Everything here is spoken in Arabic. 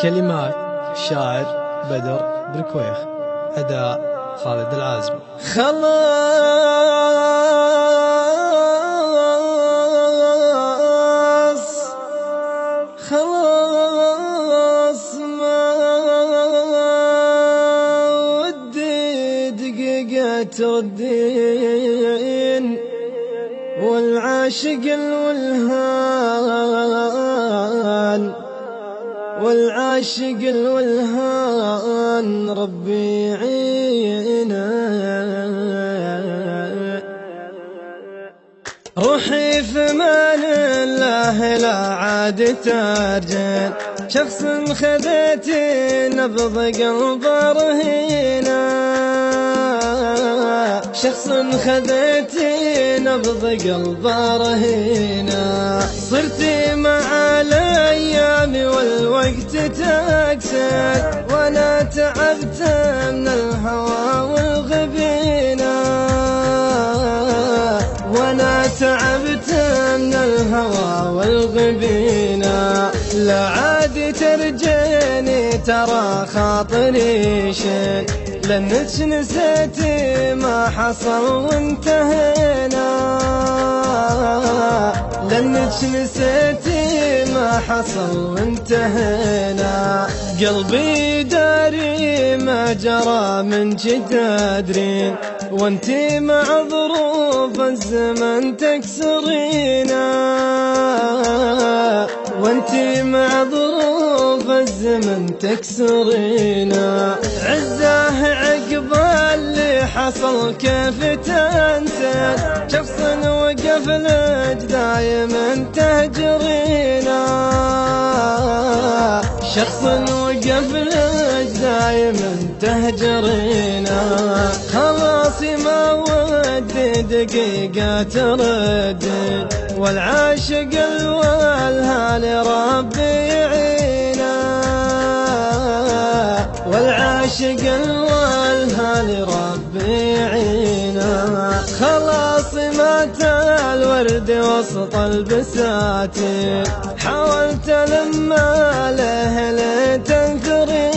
كلمات الشاعر بدر بركويخ، أداء خالد العازمي. خلاص ما ودي دقيقة تردين، والعاشق الولهان ربي يعينه. روحي في مان الله لا عاد ترجل، شخص خذيتي نبض قلب رهينه، شخص خذيتي نبض قلب رهينه. صرتي مع الايام والوقت تكسر، وانا تعبت من الهوى والغبينه، وانا تعبت من الهوى والغبينه. لا عاد ترجيني ترى خاطري شين، لانك نسيتي ما حصل وانتهينا، لانك نسيتي ما حصل وانتهينا. قلبي داري ما جرى من تدرين، وانتي مع ظروف الزمن تكسرينا، وانتي مع ظروف الزمن تكسرينا. عزاه عقب اللي حصل كيف تنسى، شخص وقف لك دايما تهجرينا، شخص وقف لك دايما تهجرينا. خلاص ما ودي دقيقة تردد، والعاشق الولهان ربي يعينه، والعاشق الولهان ربي يعينه. خلاص مات الورد وسط البساتين، حاولت لما له لتنثري،